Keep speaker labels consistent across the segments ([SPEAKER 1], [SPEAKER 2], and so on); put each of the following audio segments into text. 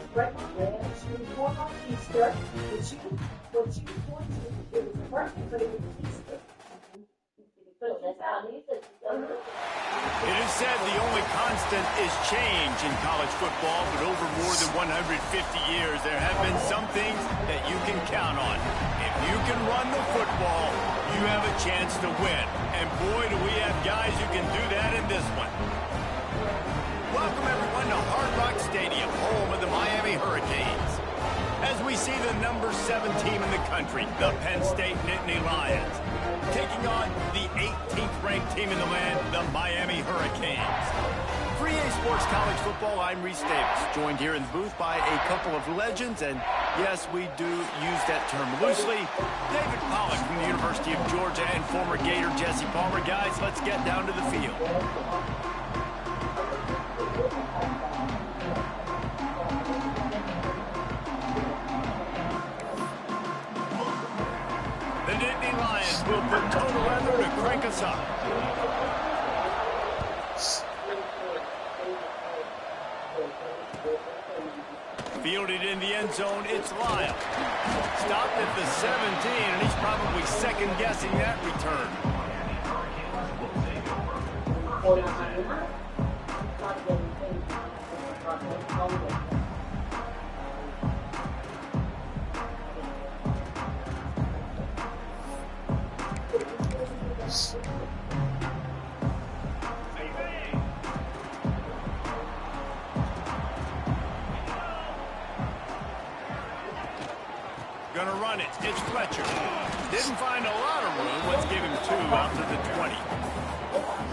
[SPEAKER 1] It is said the only constant is change in college football, but over more than 150 years, there have been some things that you can count on. If you can run the football, you have a chance to win. And boy, do we have guys who can do that in this one. Welcome, everyone, to Hard Rock Stadium, home of the Miami Hurricanes. As we see the number 7 team in the country, the Penn State Nittany Lions, taking on the 18th ranked team in the land, the Miami Hurricanes. For EA Sports College Football, I'm Reese Davis, joined here in the booth by a couple of legends, and yes, we do use that term loosely. David Pollack from the University of Georgia and former Gator Jesse Palmer. Guys, let's get down to the field. The Nittany Lions will put total leather to crank us up. Fielded in the end zone, it's Lyle. Stopped at the 17, and he's probably second-guessing that return. Gonna run it. It's Fletcher. Didn't find a lot of room. Let's give him 2 out to the 20.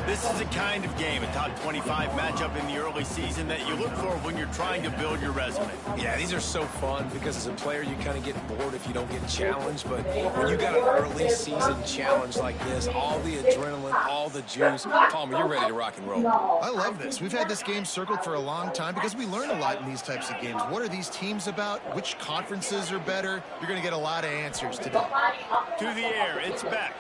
[SPEAKER 1] This is the kind of game, a top 25 matchup in the early season, that you look for when you're trying to build your resume.
[SPEAKER 2] Yeah, these are so fun because as a player, you kind of get bored if you don't get challenged. But when you got an early season challenge like this, all the adrenaline, all the juice, Palmer, you're ready to rock and roll.
[SPEAKER 3] I love this. We've had this game circled for a long time because we learn a lot in these types of games. What are these teams about? Which conferences are better? You're going to get a lot of answers today.
[SPEAKER 1] To the air, it's Beck.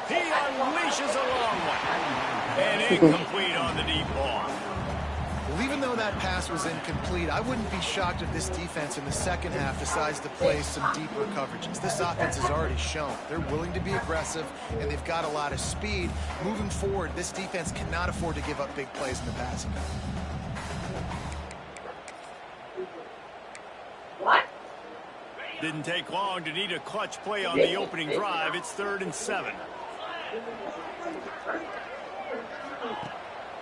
[SPEAKER 1] He unleashes a long one. And incomplete on the deep ball.
[SPEAKER 3] Well, even though that pass was incomplete, I wouldn't be shocked if this defense in the second half decides to play some deeper coverages. This offense has already shown they're willing to be aggressive, and they've got a lot of speed. Moving forward, this defense cannot afford to give up big plays in the passing game.
[SPEAKER 1] Didn't take long to need a clutch play on the opening drive. It's 3rd and 7.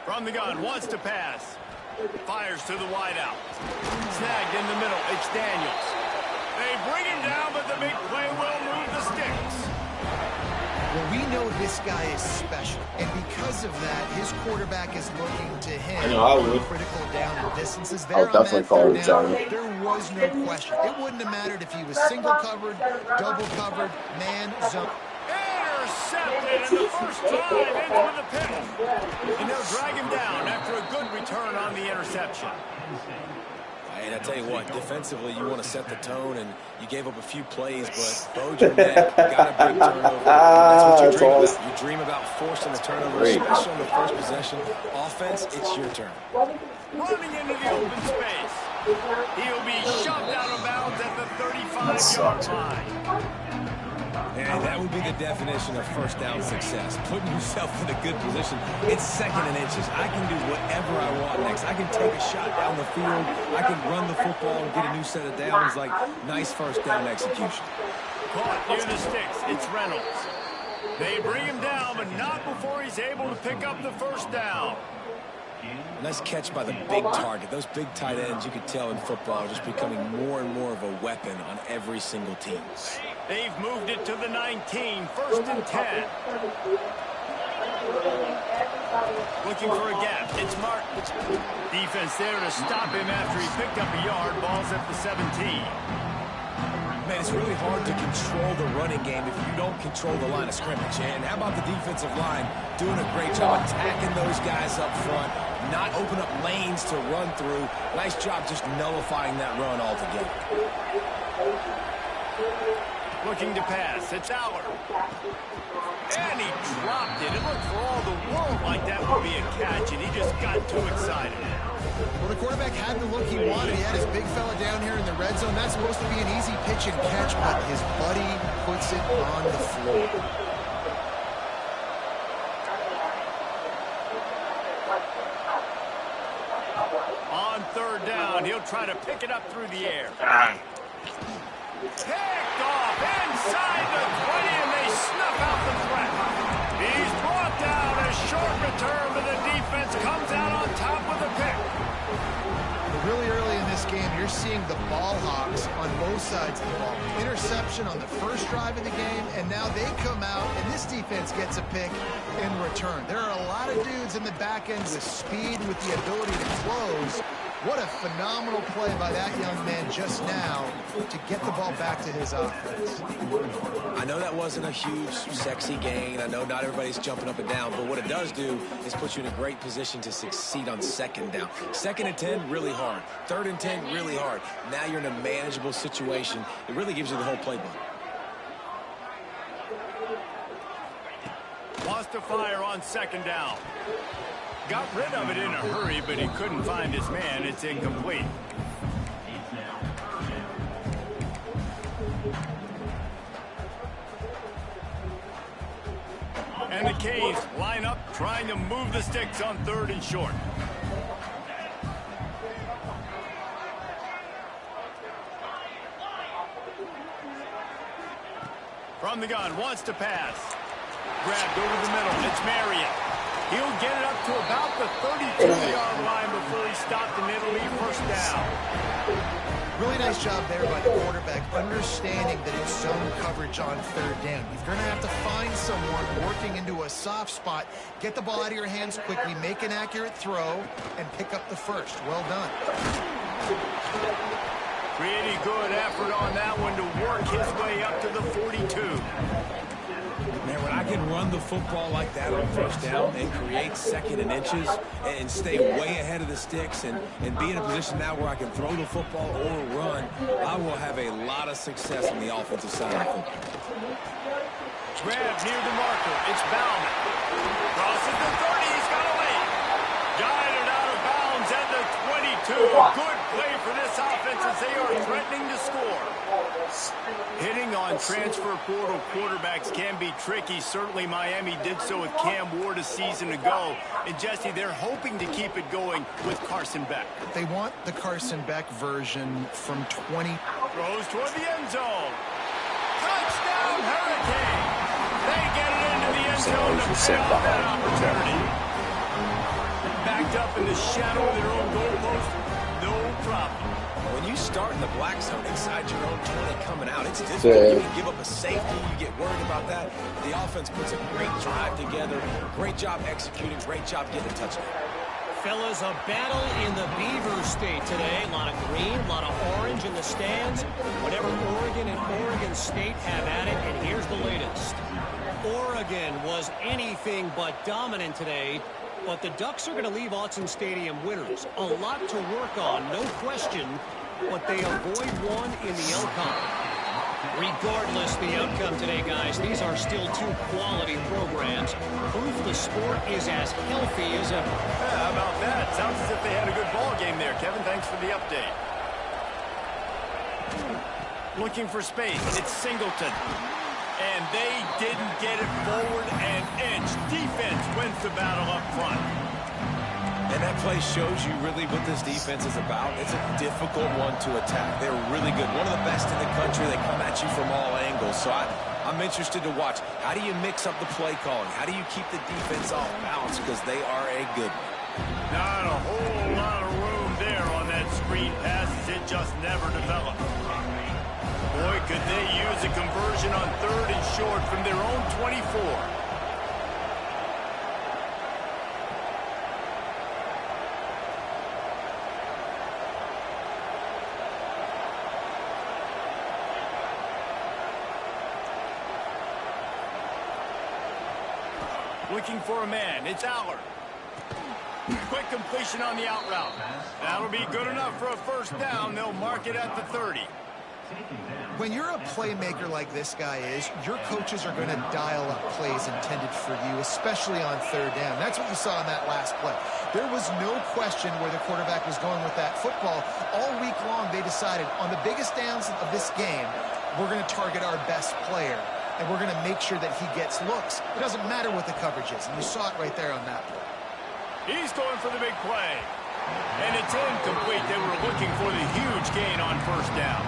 [SPEAKER 1] From the gun, wants to pass. Fires to the wideout. Snagged in the middle, it's Daniels. They bring him down, but the big play will move the sticks.
[SPEAKER 3] Well, we know this guy is special, and because of that, his quarterback is looking to him.
[SPEAKER 4] I know, I would.
[SPEAKER 3] Critical down and distances.
[SPEAKER 4] I would definitely call it down.
[SPEAKER 3] There was no question. It wouldn't have mattered if he was single covered, double covered, man, zone.
[SPEAKER 1] Intercepted in the first drive into the pit. And they'll drag him down after a good return on the interception.
[SPEAKER 2] And I tell you what, defensively, you want to set the tone, and you gave up a few plays, but bowed your neck, got a big turnover. That's what you dream about. You dream about forcing a turnover, especially on the first possession. Offense, it's your turn.
[SPEAKER 1] Running into the open space. He'll be shoved out of bounds at the 35-yard line.
[SPEAKER 2] And that would be the definition of first down success. Putting yourself in a good position. It's 2nd and inches. I can do whatever I want next. I can take a shot down the field. I can run the football and get a new set of downs. Like, nice first down execution.
[SPEAKER 1] Caught near the sticks. It's Reynolds. They bring him down, but not before he's able to pick up the first down.
[SPEAKER 2] Nice catch by the big target. Those big tight ends, you could tell in football, are just becoming more and more of a weapon on every single team.
[SPEAKER 1] They've moved it to the 19, 1st and 10. Looking for a gap. It's Martin. Defense there to stop him after he picked up a yard. Ball's at the 17.
[SPEAKER 2] Man, it's really hard to control the running game if you don't control the line of scrimmage. And how about the defensive line doing a great job attacking those guys up front, not open up lanes to run through. Nice job just nullifying that run altogether.
[SPEAKER 1] Looking to pass. It's Aller. And he dropped it. It looked for all the world like that would be a catch, and he just got too excited.
[SPEAKER 3] Well, the quarterback had the look he wanted. He had his big fella down here in the red zone. That's supposed to be an easy pitch and catch, but his buddy puts it on the floor.
[SPEAKER 1] On third down, he'll try to pick it up through the air. Picked off inside the 20, and they snuff out the threat. He's brought down. A short return, but the defense comes out on top with a pick.
[SPEAKER 3] Really early in this game, you're seeing the ball hawks on both sides of the ball. Interception on the first drive of the game, and now they come out, and this defense gets a pick in return. There are a lot of dudes in the back end with speed, with the ability to close. What a phenomenal play by that young man just now to get the ball back to his offense.
[SPEAKER 2] I know that wasn't a huge, sexy gain. I know not everybody's jumping up and down, but what it does do is put you in a great position to succeed on second down. Second and 10, really hard. Third and 10, really hard. Now you're in a manageable situation. It really gives you the whole playbook.
[SPEAKER 1] Lost to fire on second down. Got rid of it in a hurry, but he couldn't find his man. It's incomplete. And the Canes line up, trying to move the sticks on third and short. From the gun, wants to pass. Grabbed over the middle. It's Marion. He'll get it up to about the 32-yard line before he stopped, and it'll be first down.
[SPEAKER 3] Really nice job there by the quarterback, understanding that it's zone coverage on third down. You're going to have to find someone working into a soft spot, get the ball out of your hands quickly, make an accurate throw, and pick up the first. Well done.
[SPEAKER 1] Pretty good effort on that one to work his way up to the 42.
[SPEAKER 2] Man, when I can run the football like that on first down and create second and inches and stay way ahead of the sticks and be in a position now where I can throw the football or run, I will have a lot of success on the offensive side of the football.
[SPEAKER 1] Grab near the marker. It's Bauman. Crosses the 30. He's got a lead. Guided out of bounds at the 22. Good play for this offense as they are threatening to score. Hitting on transfer portal quarterbacks can be tricky. Certainly Miami did so with Cam Ward a season ago. And Jesse, they're hoping to keep it going with Carson Beck.
[SPEAKER 3] They want the Carson Beck version from 20.
[SPEAKER 1] Throws toward the end zone. Touchdown Hurricane. They get it into the end zone to pay off that opportunity. Backed up in the shadow of their own goalpost. No problem.
[SPEAKER 2] When you start in the black zone inside your own 20 coming out, it's difficult. You can give up a safety. You get worried about that. The offense puts a great drive together. Great job executing. Great job getting a touchdown.
[SPEAKER 4] Fellas, a battle in the Beaver State today. A lot of green, a lot of orange in the stands. Whatever Oregon and Oregon State have at it, and here's the latest. Oregon was anything but dominant today, but the Ducks are going to leave Autzen Stadium winners. A lot to work on, no question, but they avoid one in the outcome. Regardless the outcome today, guys, these are still two quality programs. Proof the sport is as healthy as ever.
[SPEAKER 1] Yeah, how about that? Sounds as if they had a good ball game there. Kevin, thanks for the update. Looking for space. It's Singleton. And they didn't get it forward an inch. Defense wins the battle up front.
[SPEAKER 2] And that play shows you really what this defense is about. It's a difficult one to attack. They're really good. One of the best in the country. They come at you from all angles. So I'm interested to watch. How do you mix up the play calling? How do you keep the defense off balance? Because they are a good one.
[SPEAKER 1] Not a whole lot of room there on that screen pass. It just never developed. Boy, could they use a conversion on third and short from their own 24. Looking for a man. It's Allard. Quick completion on the out route. That'll be good enough for a first down. They'll mark it at the 30.
[SPEAKER 3] When you're a playmaker like this guy is, your coaches are going to dial up plays intended for you, especially on third down. That's what you saw in that last play. There was no question where the quarterback was going with that football. All week long, they decided on the biggest downs of this game, we're going to target our best player, and we're going to make sure that he gets looks. It doesn't matter what the coverage is, and you saw it right there on that play.
[SPEAKER 1] He's going for the big play. And it's incomplete. They were looking for the huge gain on first down.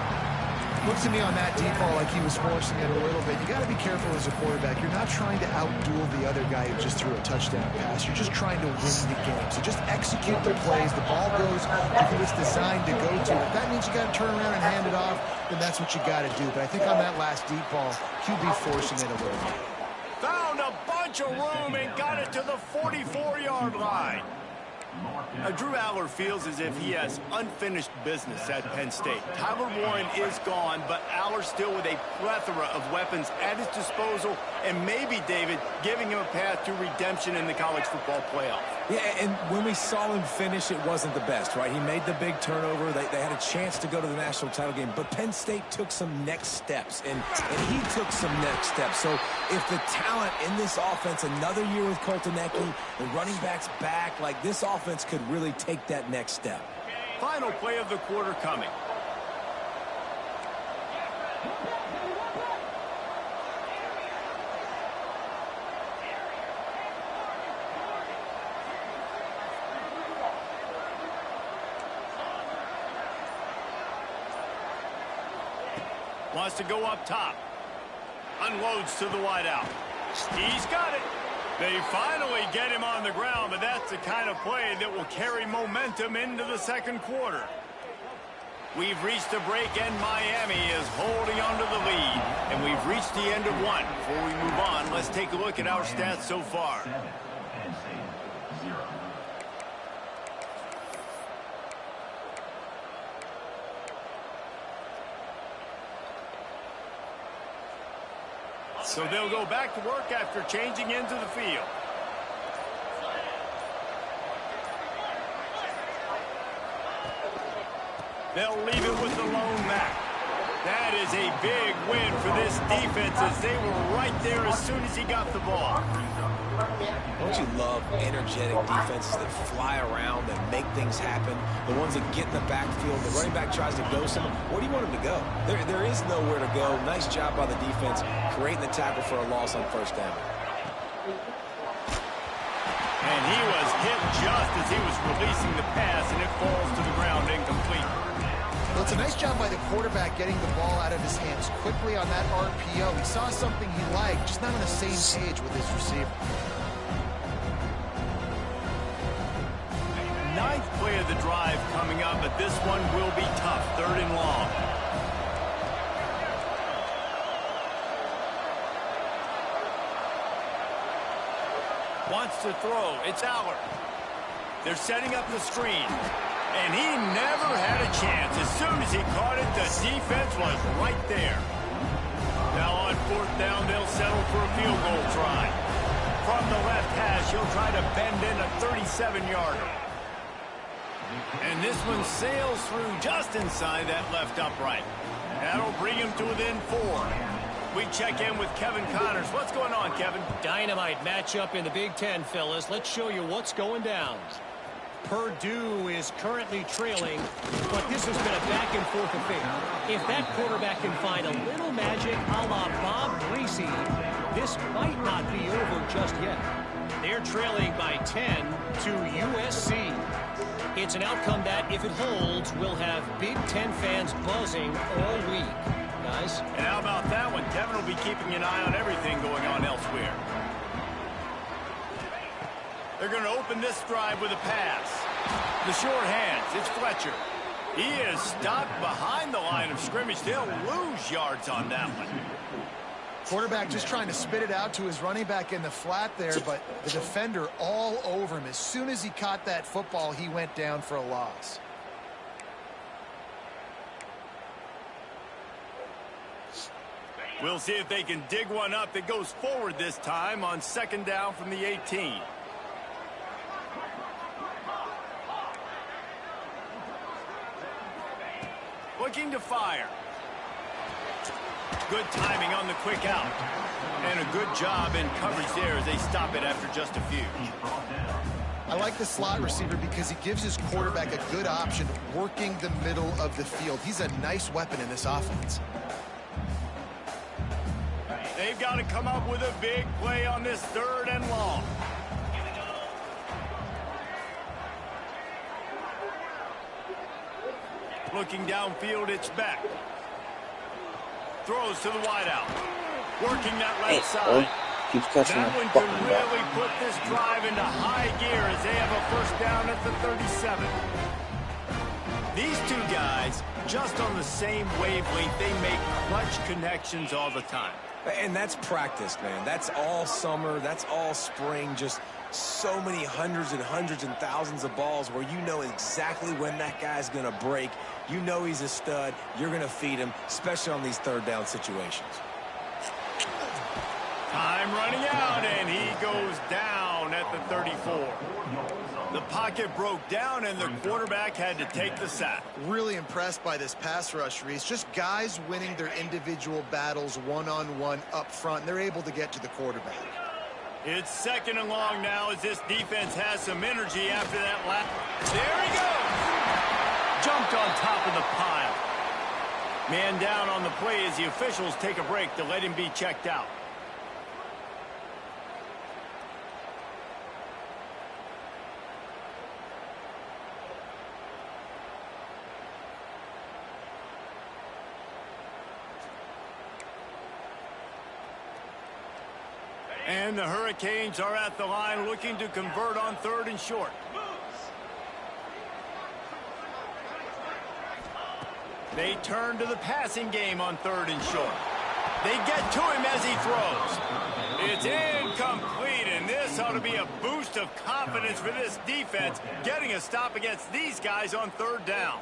[SPEAKER 3] Looks to me on that deep ball like he was forcing it a little bit. You got to be careful as a quarterback. You're not trying to outduel the other guy who just threw a touchdown pass. You're just trying to win the game. So just execute the plays. The ball goes to who it's designed to go to. If that means you got to turn around and hand it off, then that's what you got to do. But I think on that last deep ball, QB forcing it a little bit.
[SPEAKER 1] Found a bunch of room and got it to the 44-yard line. Drew Aller feels as if he has unfinished business at Penn State. Tyler Warren is gone, but Aller still with a plethora of weapons at his disposal, and maybe, David, giving him a path to redemption in the college football playoff.
[SPEAKER 2] Yeah, and when we saw him finish, it wasn't the best, right? He made the big turnover. They had a chance to go to the national title game, but Penn State took some next steps, and he took some next steps. So if the talent in this offense, another year with Coltonecki, the running backs back, like this offense could really take that next step.
[SPEAKER 1] Final play of the quarter coming. Wants to go up top. Unloads to the wideout. He's got it. They finally get him on the ground, but that's the kind of play that will carry momentum into the second quarter. We've reached the break, and Miami is holding on to the lead. And we've reached the end of one. Before we move on, let's take a look at our stats so far. So they'll go back to work after changing into the field. They'll leave it with the lone back. That is a big win for this defense as they were right there as soon as he got the ball.
[SPEAKER 2] Don't you love energetic defenses that fly around and make things happen? The ones that get in the backfield, the running back tries to go somewhere. Where do you want him to go? There is nowhere to go. Nice job by the defense, creating the tackle for a loss on first down.
[SPEAKER 1] And he was hit just as he was releasing the pass, and it falls to the ground incomplete.
[SPEAKER 3] Well, it's a nice job by the quarterback getting the ball out of his hands quickly on that RPO. He saw something he liked, just not on the same page with his receiver.
[SPEAKER 1] Ninth play of the drive coming up, but this one will be tough. 3rd and long. Wants to throw. It's Aller. They're setting up the screen. And he never had a chance. As soon as he caught it, the defense was right there. Now on 4th down, they'll settle for a field goal try. From the left hash, he'll try to bend in a 37-yarder. And this one sails through just inside that left upright. That'll bring him to within 4. We check in with Kevin Connors. What's going on, Kevin?
[SPEAKER 4] Dynamite matchup in the Big Ten, fellas. Let's show you what's going down. Purdue is currently trailing, but this has been a back-and-forth affair. If that quarterback can find a little magic a la Bob Greasy, this might not be over just yet. They're trailing by 10 to USC. It's an outcome that, if it holds, will have Big Ten fans buzzing all week. Guys?
[SPEAKER 1] And how about that one? Kevin will be keeping an eye on everything going on elsewhere. They're going to open this drive with a pass. The short hands, it's Fletcher. He is stopped behind the line of scrimmage. They'll lose yards on that one.
[SPEAKER 3] Quarterback just trying to spit it out to his running back in the flat there, but the defender all over him. As soon as he caught that football, he went down for a loss.
[SPEAKER 1] We'll see if they can dig one up that goes forward this time on 2nd down from the 18. Looking to fire. Good timing on the quick out. And a good job in coverage there as they stop it after just a few.
[SPEAKER 3] I like the slot receiver because he gives his quarterback a good option working the middle of the field. He's a nice weapon in this offense.
[SPEAKER 1] They've got to come up with a big play on this 3rd and long. Looking downfield, it's back. Throws to the wideout. Working that left side.
[SPEAKER 5] Keeps catching
[SPEAKER 1] that one could really put this drive into high gear as they have a first down at the 37. These two guys, just on the same wavelength, they make clutch connections all the time.
[SPEAKER 2] And that's practice, man. That's all summer. That's all spring. Just so many hundreds and thousands of balls where you know exactly when that guy's going to break. You know he's a stud. You're going to feed him, especially on these 3rd down situations.
[SPEAKER 1] Time running out, and he goes down at the 34. The pocket broke down, and the quarterback had to take the sack.
[SPEAKER 3] Really impressed by this pass rush, Reese. Just guys winning their individual battles one-on-one up front. They're able to get to the quarterback.
[SPEAKER 1] It's 2nd and long now as this defense has some energy after that lap. There he goes! Jumped on top of the pile. Man down on the play as the officials take a break to let him be checked out. And the Hurricanes are at the line looking to convert on 3rd and short. They turn to the passing game on 3rd and short. They get to him as he throws. It's incomplete, and this ought to be a boost of confidence for this defense, getting a stop against these guys on 3rd down.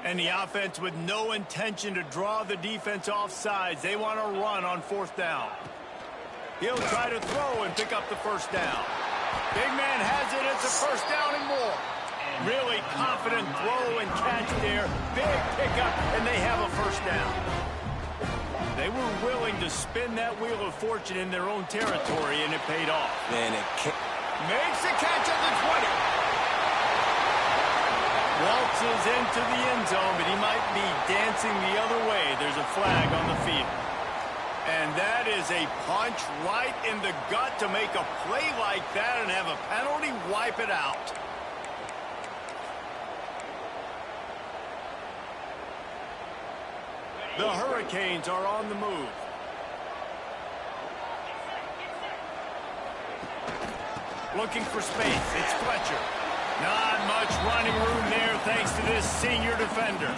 [SPEAKER 1] And the offense with no intention to draw the defense off sides. They want to run on 4th down. He'll try to throw and pick up the first down. Big man has it. It's a first down and more. Really confident throw and catch there. Big pickup, and they have a first down. They were willing to spin that wheel of fortune in their own territory, and it paid off.
[SPEAKER 2] Man, it can't.
[SPEAKER 1] Makes the catch at the 20. Waltzes into the end zone, but he might be dancing the other way. There's a flag on the field. And that is a punch right in the gut to make a play like that and have a penalty wipe it out. The Hurricanes are on the move. Looking for space. It's Fletcher. Not much running room there thanks to this senior defender.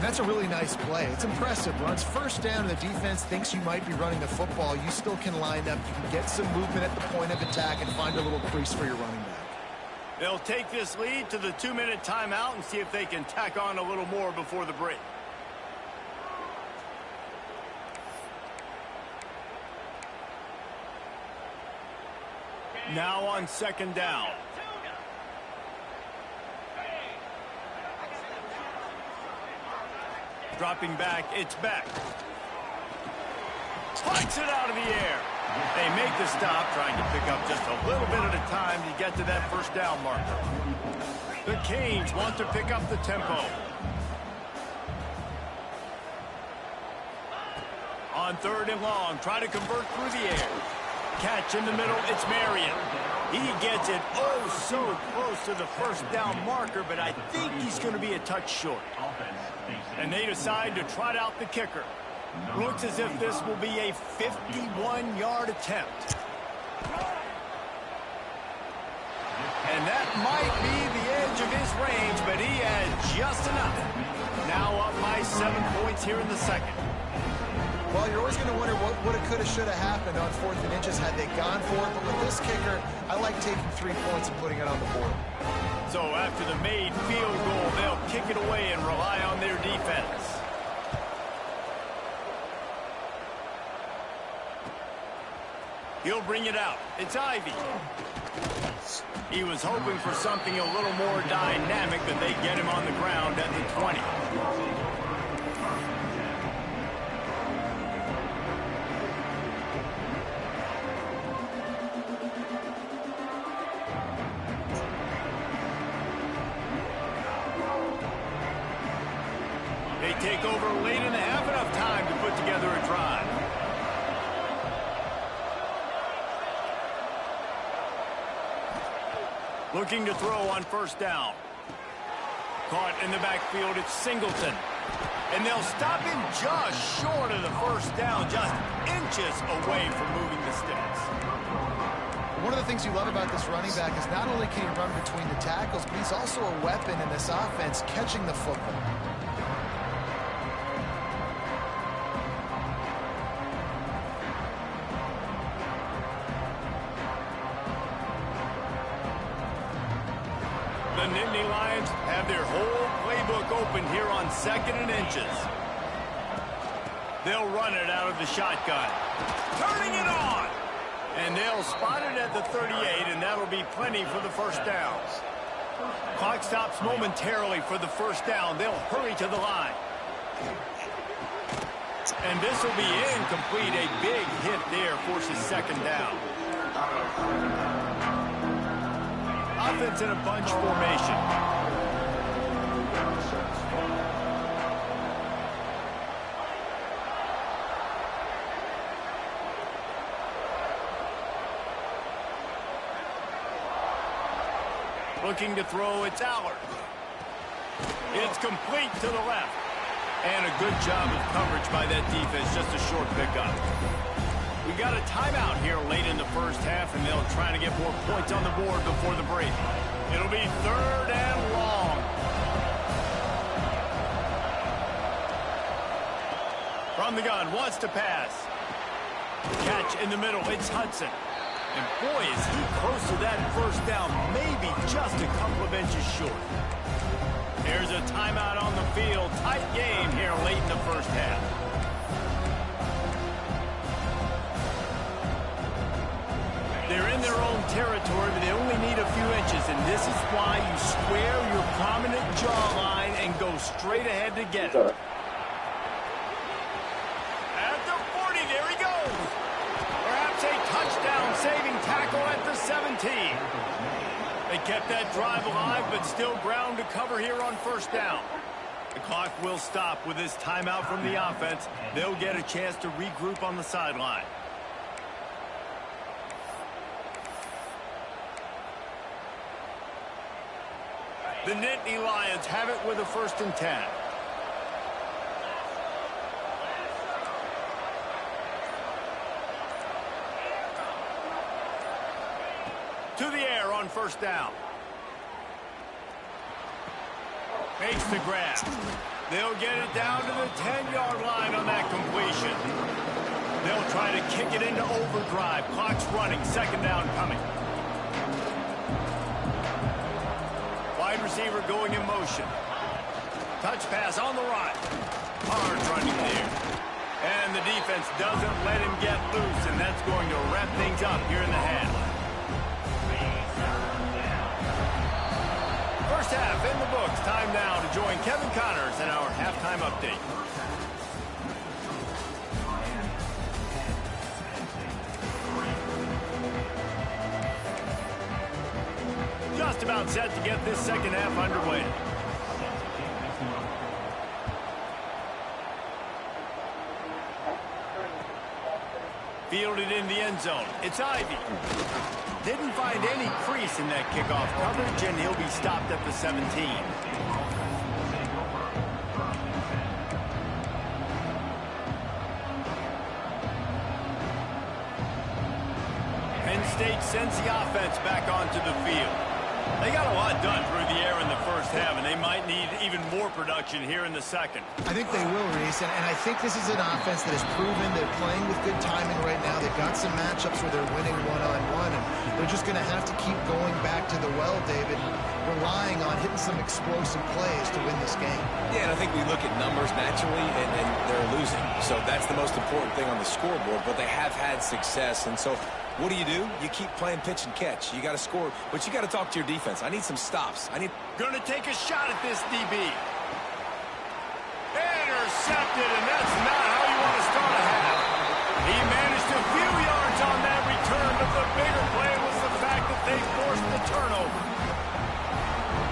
[SPEAKER 3] That's a really nice play. It's impressive. Runs first down, and the defense thinks you might be running the football. You still can line up. You can get some movement at the point of attack and find a little crease for your running back.
[SPEAKER 1] They'll take this lead to the 2-minute timeout and see if they can tack on a little more before the break. Now on 2nd down. Dropping back, it's back. Punts it out of the air. They make the stop, trying to pick up just a little bit at a time to get to that first down marker. The Canes want to pick up the tempo. On 3rd and long, try to convert through the air. Catch in the middle, it's Marion. He gets it oh so close to the first down marker, but I think he's going to be a touch short. And they decide to trot out the kicker. Looks as if this will be a 51-yard attempt. And that might be the edge of his range, but he had just enough. Now up by 7 points here in the second.
[SPEAKER 3] Well, you're always going to wonder what woulda, coulda, shoulda happened on 4th and inches had they gone for it. But with this kicker, I like taking 3 points and putting it on the board.
[SPEAKER 1] So after the made field goal they'll kick it away and rely on their defense. He'll bring it out. It's Ivy. He was hoping for something a little more dynamic, but they get him on the ground at the 20. They take over late in the half, enough time to put together a drive. Looking to throw on first down. Caught in the backfield, it's Singleton. And they'll stop him just short of the first down, just inches away from moving the sticks.
[SPEAKER 3] One of the things you love about this running back is not only can he run between the tackles, but he's also a weapon in this offense, catching the football.
[SPEAKER 1] The Nittany Lions have their whole playbook open here on 2nd and inches. They'll run it out of the shotgun. Turning it on! And they'll spot it at the 38, and that'll be plenty for the first down. Clock stops momentarily for the first down. They'll hurry to the line. And this will be incomplete. A big hit there forces second down. Offense in a bunch formation. Looking to throw, it's Allard. It's complete to the left. And a good job of coverage by that defense, just a short pickup. We got a timeout here late in the first half, and they'll try to get more points on the board before the break. It'll be 3rd and long. From the gun, wants to pass. Catch in the middle, it's Hudson. And boy, is he close to that first down, maybe just a couple of inches short. There's a timeout on the field. Tight game here late in the first half. They're in their own territory, but they only need a few inches, and this is why you square your prominent jawline and go straight ahead to get it. At the 40, there he goes. Perhaps a touchdown-saving tackle at the 17. They kept that drive alive, but still ground to cover here on first down. The clock will stop with this timeout from the offense. They'll get a chance to regroup on the sideline. The Nittany Lions have it with a 1st and 10. To the air on first down. Makes the grab. They'll get it down to the 10-yard line on that completion. They'll try to kick it into overdrive. Clock's running. 2nd down coming. Wide receiver going in motion. Touch pass on the right. Hard running there. And the defense doesn't let him get loose, and that's going to wrap things up here in the half. First half in the books. Time now to join Kevin Connors in our halftime update. Just about set to get this second half underway. Fielded in the end zone. It's Ivy. Didn't find any crease in that kickoff coverage, and he'll be stopped at the 17. Penn State sends the offense back onto the field. They got a lot done through the air in the first half, and they might need even more production here in the second.
[SPEAKER 3] I think they will, Reese, and I think this is an offense that has proven they're playing with good timing right now. They've got some matchups where they're winning one-on-one, and they're just going to have to keep going back to the well, David, relying on hitting some explosive plays to win this game.
[SPEAKER 2] Yeah, and I think we look at numbers naturally, and they're losing. So that's the most important thing on the scoreboard, but they have had success, and so what do? You keep playing pitch and catch. You got to score, but you got to talk to your defense. I need some stops.
[SPEAKER 1] Going to take a shot at this DB. Intercepted, and that's not how you want to start a half. He managed a few yards on that return, but the bigger play was the fact that they forced the turnover.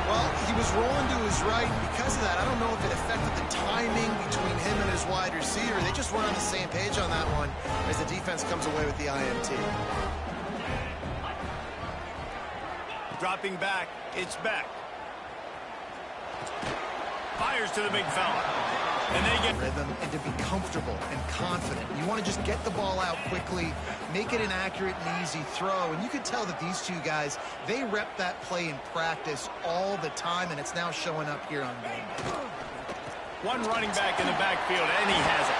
[SPEAKER 3] Well, he was rolling to his right, and because of that, I don't know if it affected the timing between him and his wide receiver. They just weren't on the same page on that one as the defense comes away with the INT.
[SPEAKER 1] Dropping back, it's back. Fires to the big fella. And they get
[SPEAKER 3] rhythm and to be comfortable and confident. You want to just get the ball out quickly, make it an accurate and easy throw. And you can tell that these two guys, they rep that play in practice all the time, and it's now showing up here on game day.
[SPEAKER 1] One running back in the backfield, and he has it.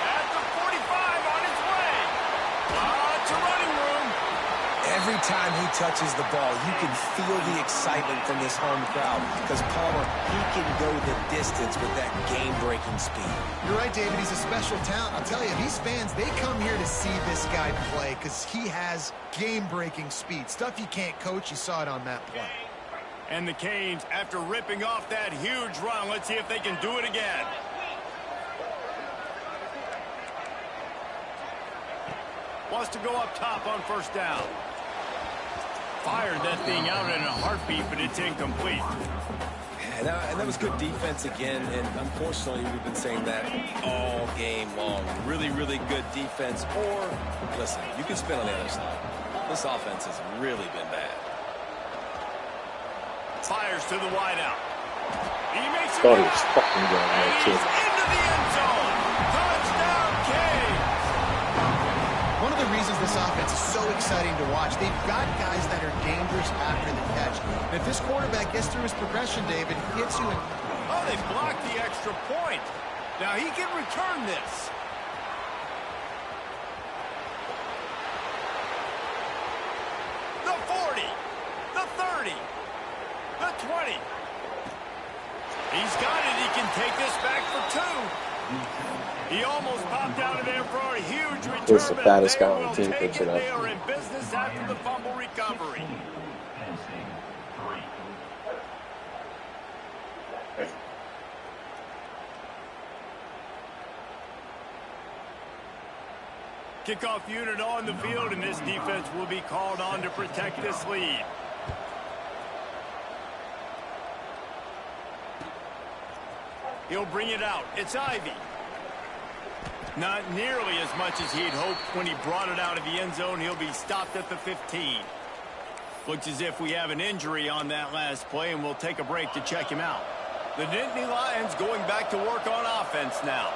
[SPEAKER 1] At the 45 on his way. Lots of running room.
[SPEAKER 2] Every time he touches the ball, you can feel the excitement from this home crowd because Palmer, he can go the distance with that game-breaking speed.
[SPEAKER 3] You're right, David. He's a special talent. I'll tell you, these fans, they come here to see this guy play because he has game-breaking speed. Stuff you can't coach. You saw it on that play.
[SPEAKER 1] And the Canes, after ripping off that huge run, let's see if they can do it again. Wants to go up top on first down. Fired that thing out in a heartbeat, but it's incomplete.
[SPEAKER 2] Yeah, and that was good defense again, and unfortunately, we've been saying that all game long. Really, really good defense, or, listen, you can spin on the other side. This offense has really been bad.
[SPEAKER 1] Fires to the wideout. He makes it.
[SPEAKER 5] Oh, he's fucking going there, too.
[SPEAKER 1] Into the end zone. Touchdown, Canes.
[SPEAKER 3] One of the reasons this offense is so exciting to watch, they've got guys that are dangerous after the catch. And if this quarterback gets through his progression, David, he hits you in.
[SPEAKER 1] Oh, they blocked the extra point. Now he can return this. The 40, the 30, the 20. He's got it. He can take this back for 2. He almost popped out of there for a huge return.
[SPEAKER 5] This is the fattest guy on the team,
[SPEAKER 1] They
[SPEAKER 5] picks it up.
[SPEAKER 1] are in business after the fumble recovery. Kickoff unit on the field, and this defense will be called on to protect this lead. He'll bring it out. It's Ivy. Not nearly as much as he'd hoped when he brought it out of the end zone. He'll be stopped at the 15. Looks as if we have an injury on that last play, and we'll take a break to check him out. The Nittany Lions going back to work on offense now.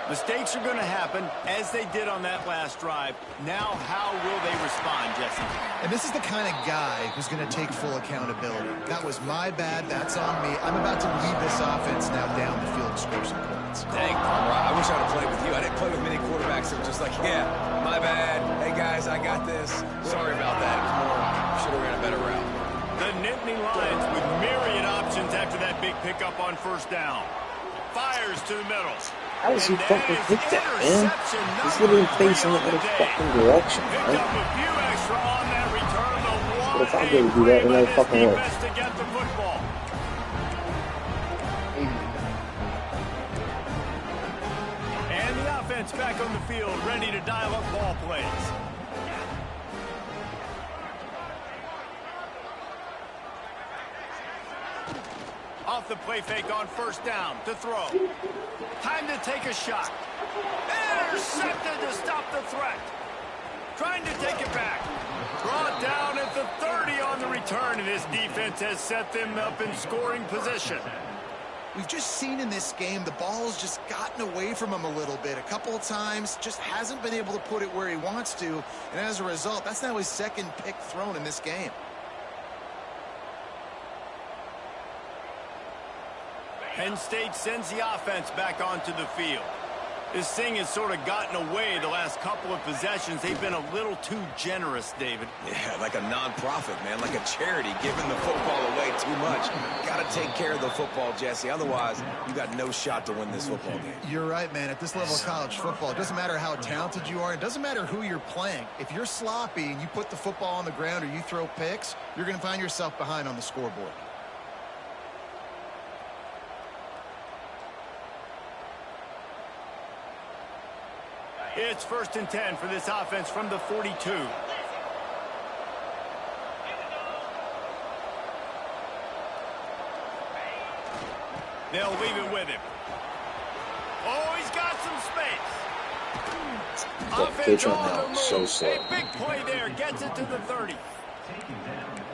[SPEAKER 1] Mistakes are going to happen, as they did on that last drive. Now, how will they respond, Jesse?
[SPEAKER 3] And this is the kind of guy who's going to take full accountability. That was my bad. That's on me. I'm about to lead this offense now down the field and score some points.
[SPEAKER 2] Dang, Palmer, I wish I would have played with you. I didn't play with many quarterbacks that were just like, yeah, my bad. Hey, guys, I got this. Sorry about that. It was more, should have ran a better route.
[SPEAKER 1] The Nittany Lions with myriad options after that big pickup on first down. Fires to the middle.
[SPEAKER 5] How does he fucking hit that, man? He's literally facing the other fucking direction, man. But if I go to do that, it never fucking works.
[SPEAKER 1] And the offense back on the field, ready to dial up ball plays. Off the play fake on first down to throw. Time to take a shot. Intercepted to stop the threat. Trying to take it back. Brought down at the 30 on the return, and this defense has set them up in scoring position.
[SPEAKER 3] We've just seen in this game the ball's just gotten away from him a little bit. A couple of times, just hasn't been able to put it where he wants to. And as a result, that's now his second pick thrown in this game.
[SPEAKER 1] Penn State sends the offense back onto the field. This thing has sort of gotten away the last couple of possessions. They've been a little too generous, David.
[SPEAKER 2] Yeah, like a non-profit, man, like a charity, giving the football away too much. Got to take care of the football, Jesse. Otherwise, you got no shot to win this football game.
[SPEAKER 3] You're right, man. At this level of college football, it doesn't matter how talented you are. It doesn't matter who you're playing. If you're sloppy and you put the football on the ground or you throw picks, you're going to find yourself behind on the scoreboard.
[SPEAKER 1] It's 1st and 10 for this offense from the 42. They'll leave it with him. Oh, he's got some space. Offense on the move.
[SPEAKER 5] So slow.
[SPEAKER 1] A big play there. Gets it to the 30.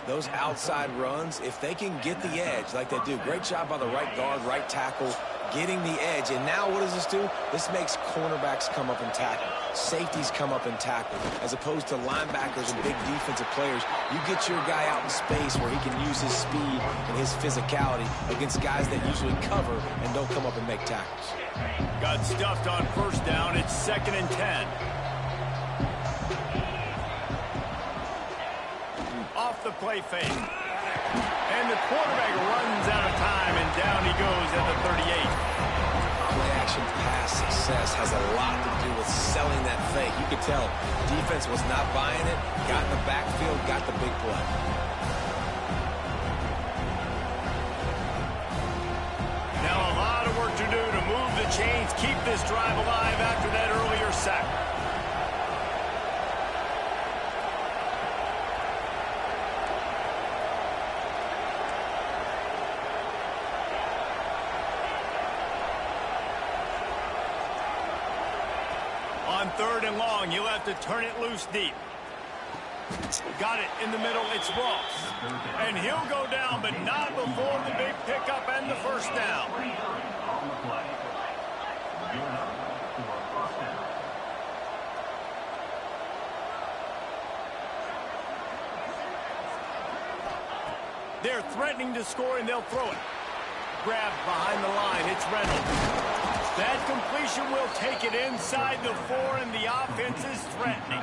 [SPEAKER 2] Those outside runs, if they can get the edge like they do, great job by the right guard, right tackle, getting the edge. And now what does this do? This makes cornerbacks come up and tackle. Safeties come up and tackle. As opposed to linebackers and big defensive players, you get your guy out in space where he can use his speed and his physicality against guys that usually cover and don't come up and make tackles.
[SPEAKER 1] Got stuffed on 1st down. It's 2nd and 10. Off the play fake. And the quarterback runs out of time, and down he goes at the 38.
[SPEAKER 2] Play-action pass success has a lot to do with selling that fake. You could tell defense was not buying it, got in the backfield, got the big play.
[SPEAKER 1] Now a lot of work to do to move the chains, keep this drive alive after that earlier sack. On 3rd and long, you'll have to turn it loose deep. Got it in the middle. It's Ross. And he'll go down, but not before the big pickup and the 1st down. They're threatening to score, and they'll throw it. Grabbed behind the line. It's Reynolds. That completion will take it inside the 4, and the offense is threatening.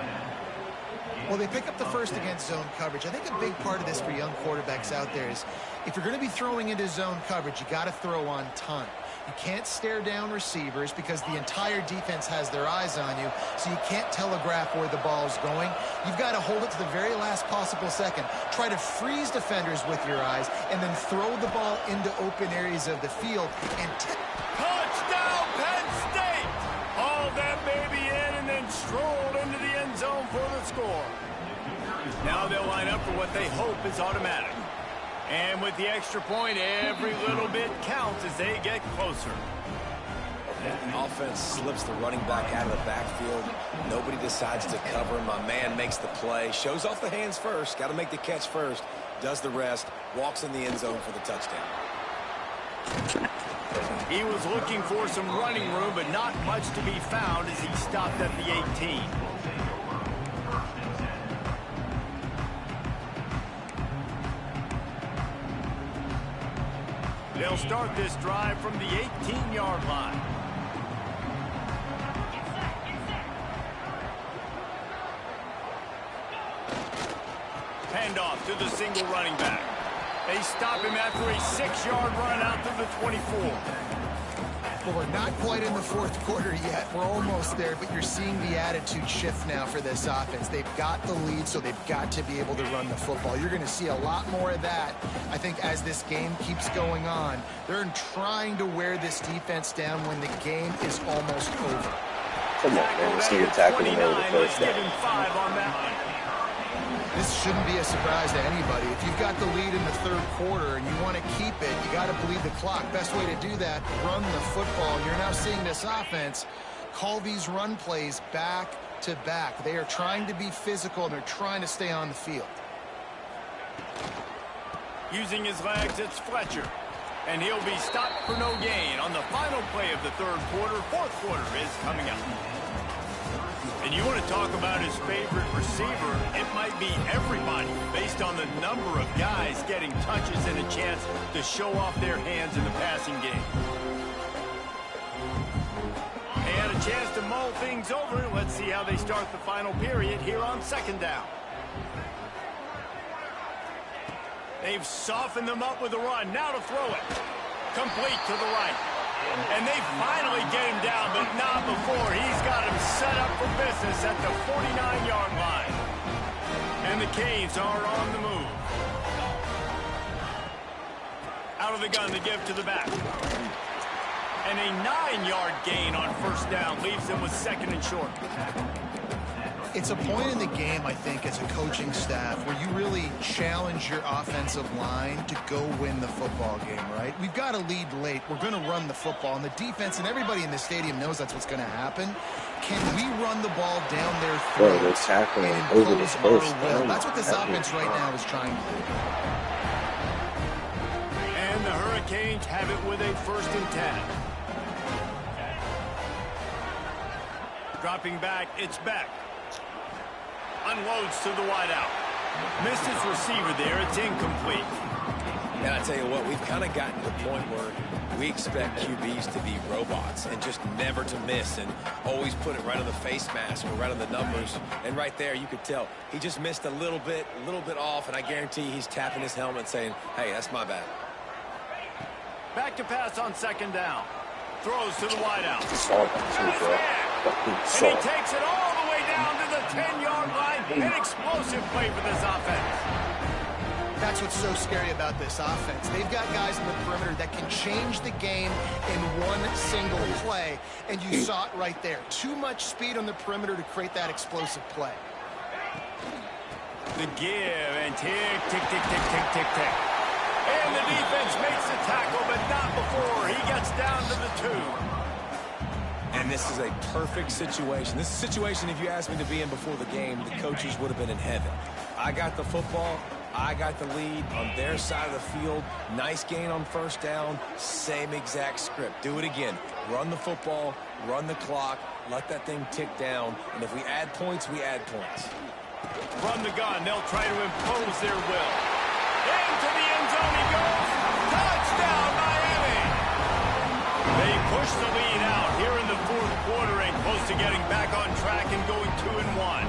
[SPEAKER 3] Well, they pick up the 1st against zone coverage. I think a big part of this for young quarterbacks out there is if you're going to be throwing into zone coverage, you got to throw on time. You can't stare down receivers because the entire defense has their eyes on you, so you can't telegraph where the ball's going. You've got to hold it to the very last possible second. Try to freeze defenders with your eyes and then throw the ball into open areas of the field and
[SPEAKER 1] touchdown, Penn State! Hauled that baby in and then strolled into the end zone for the score. Now they'll line up for what they hope is automatic. And with the extra point, every little bit counts as they get closer.
[SPEAKER 2] Offense slips the running back out of the backfield. Nobody decides to cover him. My man makes the play. Shows off the hands first. Got to make the catch first. Does the rest. Walks in the end zone for the touchdown.
[SPEAKER 1] He was looking for some running room, but not much to be found as he stopped at the 18. They'll start this drive from the 18-yard line. Handoff to the single running back. They stop him after a 6-yard run out to the 24.
[SPEAKER 3] Well, we're not quite in the 4th quarter yet. We're almost there, but you're seeing the attitude shift now for this offense. They've got the lead, so they've got to be able to run the football. You're going to see a lot more of that, I think, as this game keeps going on. They're trying to wear this defense down when the game is almost over.
[SPEAKER 5] Come on, man. Let's get a tackle in the middle of the 1st down.
[SPEAKER 1] 5 on that one.
[SPEAKER 3] This shouldn't be a surprise to anybody. If you've got the lead in the 3rd quarter and you want to keep it, you got to bleed the clock. Best way to do that, run the football. You're now seeing this offense call these run plays back to back. They are trying to be physical, and they're trying to stay on the field.
[SPEAKER 1] Using his legs, it's Fletcher. And he'll be stopped for no gain on the final play of the 3rd quarter. 4th quarter is coming up. And you want to talk about his favorite receiver, it might be everybody based on the number of guys getting touches and a chance to show off their hands in the passing game. chance to mull things over. Let's see how they start the final period here on second down. They've softened them up with a run. Now to throw it. Complete to the right. And they finally get him down, but not before. He's got him set up for business at the 49-yard line. And the Canes are on the move. Out of the gun to give to the back. And a 9-yard gain on first down leaves them with second and short.
[SPEAKER 3] It's a point in the game, I think, as a coaching staff where you really challenge your offensive line to go win the football game, right? We've got to lead late. We're going to run the football. And the defense and everybody in the stadium knows that's what's going to happen. Can we run the ball down their throats and impose our will? That's what this offense right now is trying to do.
[SPEAKER 1] And the Hurricanes have it with a 1st and 10. Dropping back, it's Beck. Unloads to the wideout. Missed his receiver there. It's incomplete.
[SPEAKER 2] And I tell you what, we've kind of gotten to the point where we expect QBs to be robots and just never to miss and always put it right on the face mask or right on the numbers. And right there, you could tell he just missed a little bit off, and I guarantee he's tapping his helmet saying, hey, that's my bad.
[SPEAKER 1] Back to pass on second down. Throws to the wideout. And he takes it all the way down to the 10-yard line. An explosive play for this offense.
[SPEAKER 3] That's what's so scary about this offense. They've got guys in the perimeter that can change the game in one single play, and you saw it right there. Too much speed on the perimeter to create that explosive play.
[SPEAKER 1] The give, and tick, tick, tick, tick, tick, tick, tick. And the defense makes the tackle, but not before he gets down to the 2.
[SPEAKER 2] And this is a perfect situation. This is a situation, if you asked me to be in before the game, the coaches would have been in heaven. I got the football. I got the lead on their side of the field. Nice gain on first down. Same exact script. Do it again. Run the football. Run the clock. Let that thing tick down. And if we add points, we add points.
[SPEAKER 1] Run the gun. They'll try to impose their will. Into the end zone he goes. Touchdown, Miami. They push the lead out here in the 4th quarter and close to getting back on track and going 2-1.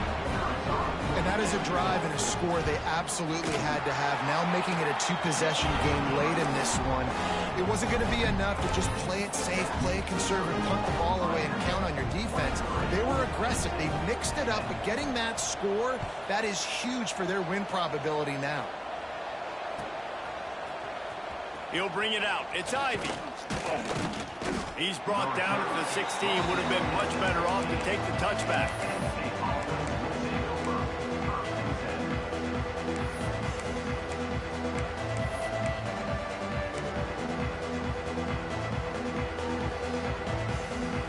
[SPEAKER 3] And that is a drive and a score they absolutely had to have. Now making it a 2-possession game late in this one. It wasn't going to be enough to just play it safe, play it conservative, punt the ball away, and count on your defense. They were aggressive. They mixed it up, but getting that score, that is huge for their win probability now.
[SPEAKER 1] He'll bring it out. It's Ivy. He's brought down at the 16. Would have been much better off to take the touchback.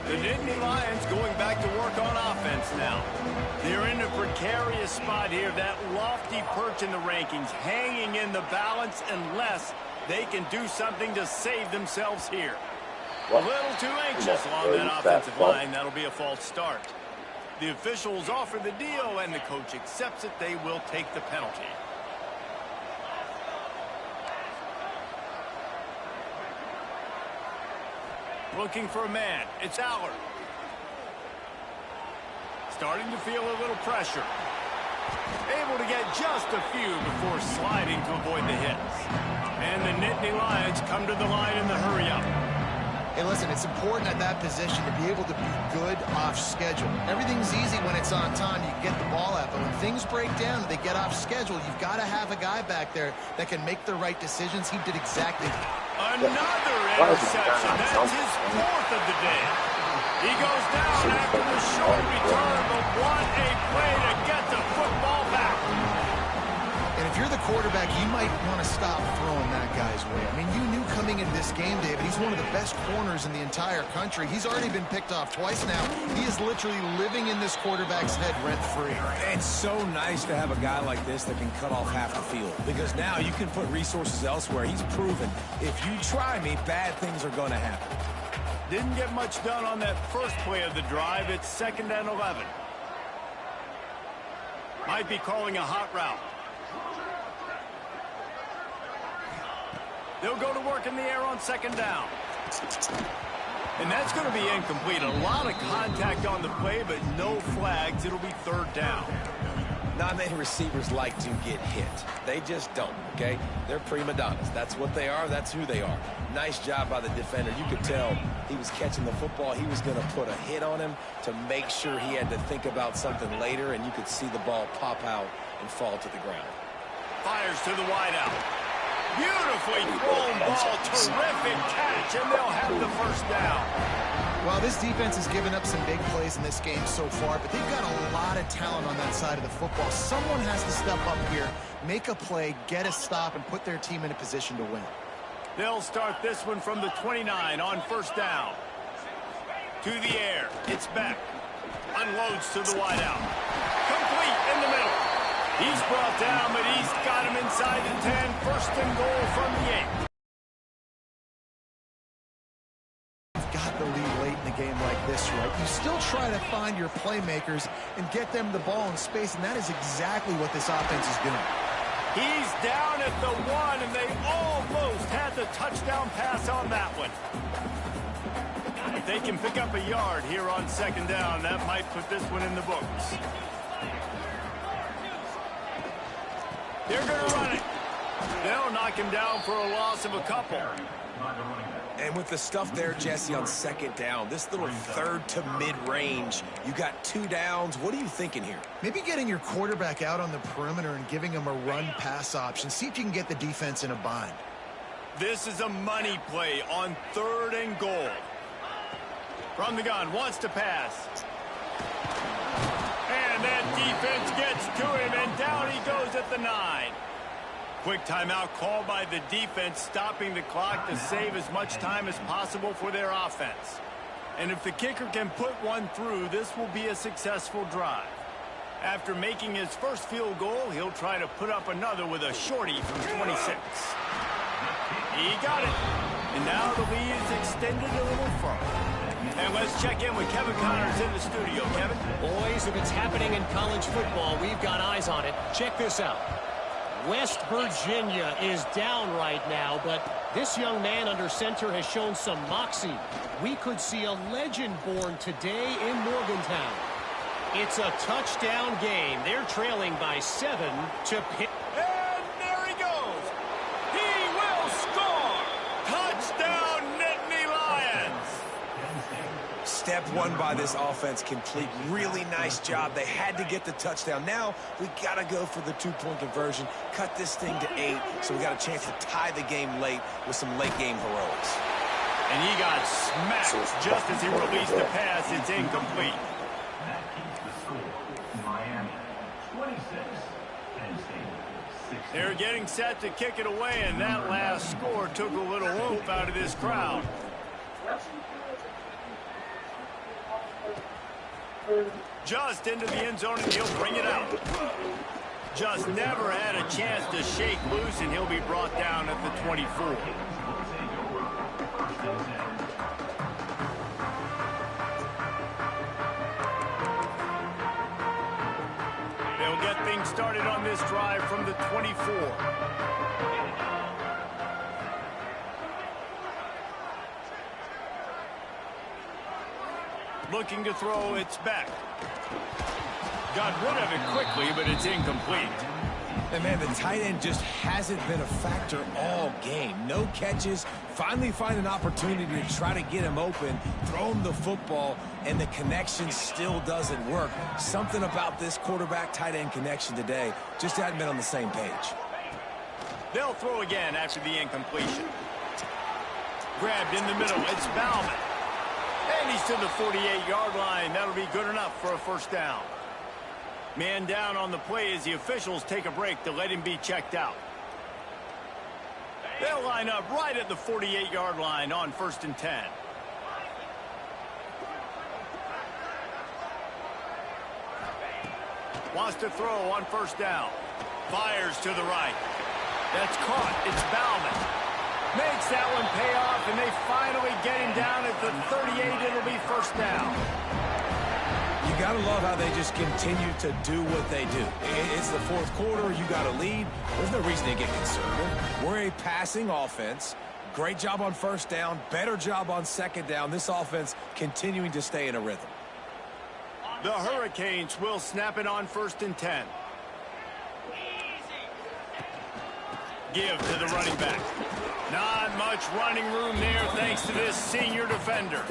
[SPEAKER 1] The Nittany Lions going back to work on offense now. They're in a precarious spot here. That lofty perch in the rankings, hanging in the balance unless they can do something to save themselves here. A little too anxious along that offensive line. That'll be a false start. The officials offer the deal, and the coach accepts it. They will take the penalty. Looking for a man. It's Aller. Starting to feel a little pressure. Able to get just a few before sliding to avoid the hits. And the Nittany Lions come to the line in the hurry-up.
[SPEAKER 3] Hey, listen, it's important at that position to be able to be good off schedule. Everything's easy when it's on time. You can get the ball out. But when things break down, they get off schedule. You've got to have a guy back there that can make the right decisions. He did exactly.
[SPEAKER 1] Another interception. That's his 4th of the day. He goes down after the short return, but what a play to get the football back.
[SPEAKER 3] And if you're the quarterback, you might want to stop throwing that guy's way. I mean, you knew coming into this game, David, he's one of the best corners in the entire country. He's already been picked off twice now. He is literally living in this quarterback's head rent-free.
[SPEAKER 2] It's so nice to have a guy like this that can cut off half the field, because now you can put resources elsewhere. He's proven if you try me, bad things are going to happen.
[SPEAKER 1] Didn't get much done on that first play of the drive. It's 2nd and 11. Might be calling a hot route. They'll go to work in the air on 2nd down. And that's going to be incomplete. A lot of contact on the play, but no flags. It'll be third down.
[SPEAKER 2] Not many receivers like to get hit. They just don't, okay? They're prima donnas. That's what they are. That's who they are. Nice job by the defender. You could tell he was catching the football. He was going to put a hit on him to make sure he had to think about something later, and you could see the ball pop out and fall to the ground.
[SPEAKER 1] Fires to the wideout. Beautifully thrown ball. Terrific catch, and they'll have the first down.
[SPEAKER 3] Well, this defense has given up some big plays in this game so far, but they've got a lot of talent on that side of the football. Someone has to step up here, make a play, get a stop, and put their team in a position to win.
[SPEAKER 1] They'll start this one from the 29 on first down. To the air. It's Beck. Unloads to the wideout. Complete in the middle. He's brought down, but he's got him inside the 10. First and goal from the 8.
[SPEAKER 3] Got the lead late in the game like this, right? You still try to find your playmakers and get them the ball in space, and that is exactly what this offense is doing.
[SPEAKER 1] He's down at the 1, and they almost had the touchdown pass on that one. If they can pick up a yard here on second down, that might put this one in the books. They're going to run it. They'll knock him down for a loss of a couple.
[SPEAKER 2] And with the stuff there, Jesse, on second down, this little third to mid-range, you got 2 downs. What are you thinking here?
[SPEAKER 3] Maybe getting your quarterback out on the perimeter and giving him a run-pass option. See if you can get the defense in a bind.
[SPEAKER 1] This is a money play on third and goal. From the gun, wants to pass. And that defense gets to him, and down he goes at the 9. Quick timeout called by the defense, stopping the clock to save as much time as possible for their offense. And if the kicker can put one through, this will be a successful drive. After making his first field goal, he'll try to put up another with a shorty from 26. He got it. And now the lead is extended a little further. And let's check in with Kevin Connors in the studio. Kevin?
[SPEAKER 4] Boys, if it's happening in college football, we've got eyes on it. Check this out. West Virginia is down right now, but this young man under center has shown some moxie. We could see a legend born today in Morgantown. It's a touchdown game. They're trailing by 7 to pick.
[SPEAKER 1] And there he goes. He will score. Touchdown, Nittany Lions.
[SPEAKER 2] Step 1 by this offense complete. Really nice job. They had to get the touchdown. Now we got to go for the 2-point conversion. Cut this thing to 8, so we got a chance to tie the game late with some late game heroics.
[SPEAKER 1] And he got smacked just as he released the pass. It's incomplete. They're getting set to kick it away, and that last score took a little oomph out of this crowd. Just into the end zone, and he'll bring it out. Just never had a chance to shake loose, and he'll be brought down at the 24. They'll get things started on this drive from the 24. Looking to throw, it's back. Got rid of it quickly, but it's incomplete.
[SPEAKER 2] And man, the tight end just hasn't been a factor all game. No catches, finally find an opportunity to try to get him open, throw him the football, and the connection still doesn't work. Something about this quarterback-tight end connection today just hadn't been on the same page.
[SPEAKER 1] They'll throw again after the incompletion. Grabbed in the middle, it's Bauman. And he's to the 48-yard line. That'll be good enough for a first down. Man down on the play as the officials take a break to let him be checked out. They'll line up right at the 48-yard line on 1st and 10. Wants to throw on first down. Fires to the right. That's caught. It's Bauman. Makes that one pay off, and they finally get him down at the 38. It'll be first down.
[SPEAKER 2] You got to love how they just continue to do what they do. It's the 4th quarter. You got to lead. There's no reason to get conservative. We're a passing offense. Great job on first down, better job on second down. This offense continuing to stay in a rhythm.
[SPEAKER 1] The Hurricanes will snap it on 1st and 10. Give to the running back. Not much running room there thanks to this senior defender.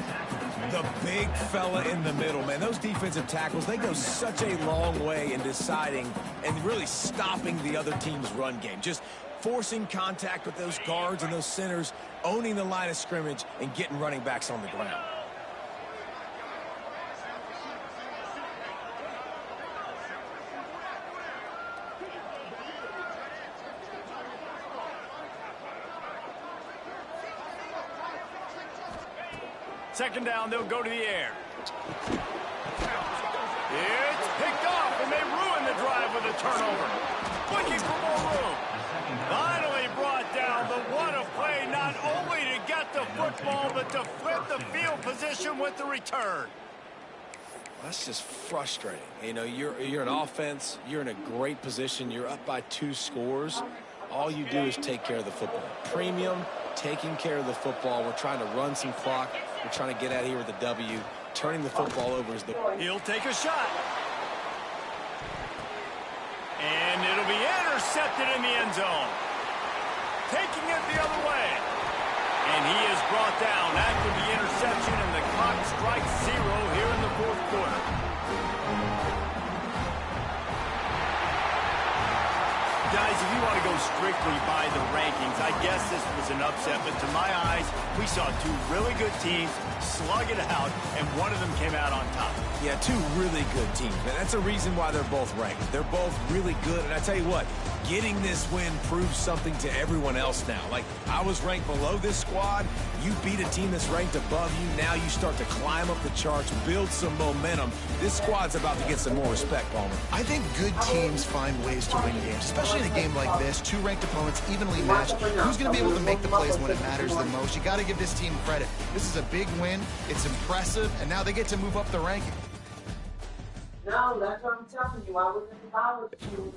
[SPEAKER 2] The big fella in the middle, man. Those defensive tackles, they go such a long way in deciding and really stopping the other team's run game. Just forcing contact with those guards and those centers, owning the line of scrimmage, and getting running backs on the ground.
[SPEAKER 1] Second down, they'll go to the air. It's picked off, and they ruin the drive with a turnover. Looking for more room. Finally brought down, but what a play, not only to get the football, but to flip the field position with the return.
[SPEAKER 2] That's just frustrating. You know, you're an offense, you're in a great position, you're up by 2 scores. All you do is take care of the football. Premium, taking care of the football. We're trying to run some clock. We're trying to get out of here with a W. Turning the football over is the...
[SPEAKER 1] He'll take a shot. And it'll be intercepted in the end zone. Taking it the other way. And he is brought down after the interception, and the clock strikes 0 here in the 4th quarter. Guys, if you want to go strictly by the rankings, I guess this was an upset, but to my eyes, we saw 2 really good teams slug it out, and one of them came out on top.
[SPEAKER 2] Yeah, 2 really good teams, man. That's a reason why they're both ranked. They're both really good, and I tell you what, getting this win proves something to everyone else now. Like, I was ranked below this squad. You beat a team that's ranked above you. Now you start to climb up the charts, build some momentum. This squad's about to get some more respect, Palmer.
[SPEAKER 3] I think good teams find ways to win games, especially in a game like this. 2 ranked opponents evenly matched. Who's going to be able to make the plays when it matters the most? You got to give this team credit. This is a big win. It's impressive, and now they get to move up the ranking.
[SPEAKER 6] No, that's what I'm telling you. I was in the college school.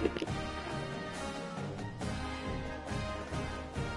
[SPEAKER 5] quickly.